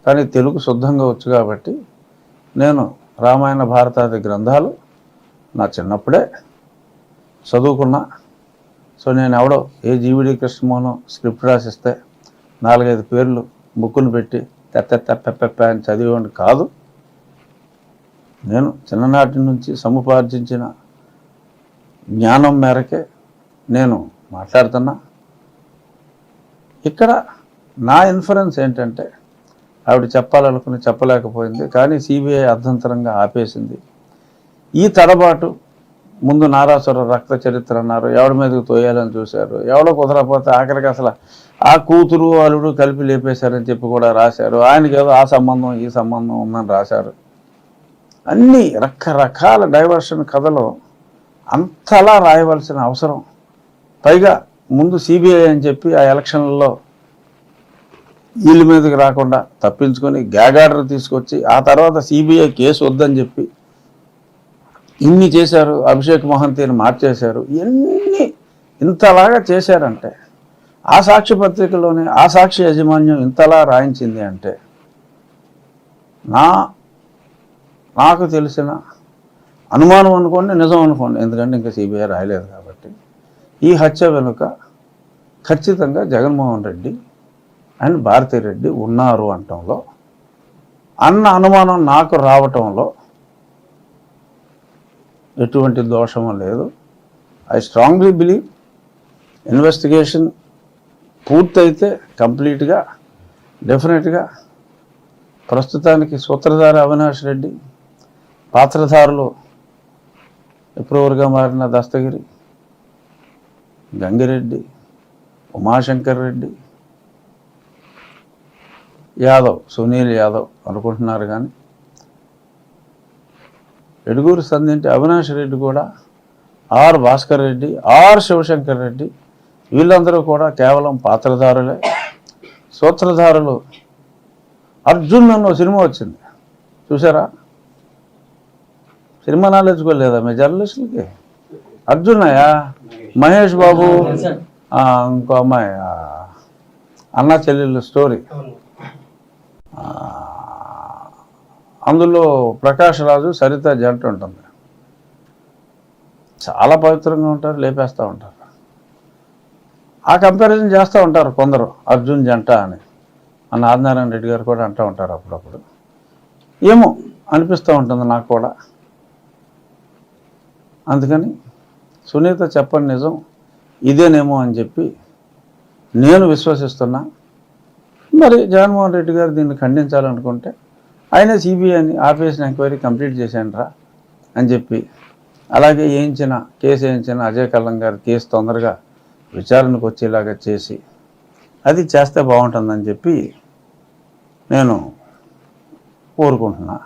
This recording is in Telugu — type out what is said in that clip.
కానీ తెలుగు శుద్ధంగా వచ్చు కాబట్టి నేను రామాయణ భారతాది గ్రంథాలు నా చిన్నప్పుడే చదువుకున్నా. సో నేను ఎవడో ఏ జీవిడి కృష్ణమోహన్ స్క్రిప్ట్ రాసిస్తే 4-5 పేర్లు బుక్కును పెట్టి తెప్పె అని చదివేవాడిని కాదు. నేను చిన్ననాటి నుంచి సముపార్జించిన జ్ఞానం మేరకే నేను మాట్లాడుతున్నా. ఇక్కడ నా ఇన్ఫరెన్స్ ఏంటంటే ఆవిడ చెప్పాలనుకుని చెప్పలేకపోయింది, కానీ సిబిఐ అర్ధంతరంగా ఆపేసింది. ఈ తడబాటు ముందు నారాసుర రక్త చరిత్ర అన్నారు, ఎవడి మీదకి తోయాలని చూశారు, ఎవడో కుదరకపోతే ఆఖరికి అసలు ఆ కూతురు అల్లుడు కలిపి లేపేశారని చెప్పి కూడా రాశారు. ఆయనకి ఏదో ఆ సంబంధం ఈ సంబంధం ఉందని రాశారు. అన్నీ రకరకాల డైవర్షన్ కథలో అంతలా రాయవలసిన అవసరం, పైగా ముందు సిబిఐ అని చెప్పి ఆ ఎలక్షన్లలో వీళ్ళ మీదకి రాకుండా తప్పించుకొని గ్యాగ్ ఆర్డర్ తీసుకొచ్చి ఆ తర్వాత సిబిఐ కేసు వద్దని చెప్పి ఇన్ని చేశారు. అభిషేక్ మహంతిని మార్చేశారు. ఇవన్నీ ఇంతలాగా చేశారంటే ఆ సాక్షి పత్రికలోనే ఆ సాక్షి యాజమాన్యం ఇంతలా రాయించింది అంటే నాకు తెలిసిన అనుమానం అనుకోండి, నిజం అనుకోండి, ఎందుకంటే ఇంకా సిబిఐ రాయలేదు కాబట్టి, ఈ హత్య వెనుక ఖచ్చితంగా జగన్మోహన్ రెడ్డి అండ్ భారతిరెడ్డి ఉన్నారు అనటంలో, అన్న అనుమానం నాకు రావటంలో ఎటువంటి దోషము లేదు. ఐ స్ట్రాంగ్లీ బిలీవ్ ఇన్వెస్టిగేషన్ పూర్తయితే కంప్లీట్గా డెఫినెట్గా ప్రస్తుతానికి సూత్రధారి అవినాష్ రెడ్డి, పాత్రధారులు ఎప్రూవర్గా మారిన దస్తగిరి, గంగిరెడ్డి, ఉమాశంకర్ రెడ్డి, యాదవ్, సునీల్ యాదవ్ అనుకుంటున్నారు. కానీ ఎడుగూరు సంధింటి అవినాష్ రెడ్డి కూడా, ఆర్ భాస్కర్ రెడ్డి, ఆర్ శివశంకర్ రెడ్డి, వీళ్ళందరూ కూడా కేవలం పాత్రధారులే. సూత్రధారులు అర్జున్ అన్న సినిమా వచ్చింది చూసారా? సినిమా నాలెడ్జ్ కూడా లేదా మీ జర్నలిస్టులకి? అర్జున్నయ్యా, మహేష్ బాబు, ఇంకో అమ్మాయి, అన్నా చెల్లెళ్ళు స్టోరీ. అందులో ప్రకాష్ రాజు సరిత జంట ఉంటుంది. చాలా పవిత్రంగా ఉంటారు, లేపేస్తూ ఉంటారు. ఆ కంపారిజన్ చేస్తూ ఉంటారు కొందరు, అర్జున్ జంట అని. అన్న ఆదినారాయణ రెడ్డి గారు కూడా అంటూ ఉంటారు అప్పుడప్పుడు. ఏమో అనిపిస్తూ ఉంటుంది నాకు కూడా. అందుకని సునీత చెప్పండి నిజం ఇదేనేమో అని చెప్పి నేను విశ్వసిస్తున్నా. మరి జగన్మోహన్ రెడ్డి గారు దీన్ని ఖండించాలనుకుంటే ఆయన సిబిఐని ఆపేసిన ఎంక్వైరీ కంప్లీట్ చేశాను అని చెప్పి, అలాగే కేసు వేయించిన అజయ్ కల్లం గారి కేసు తొందరగా విచారణకు వచ్చేలాగా చేసి అది చేస్తే బాగుంటుందని చెప్పి నేను కోరుకుంటున్నా.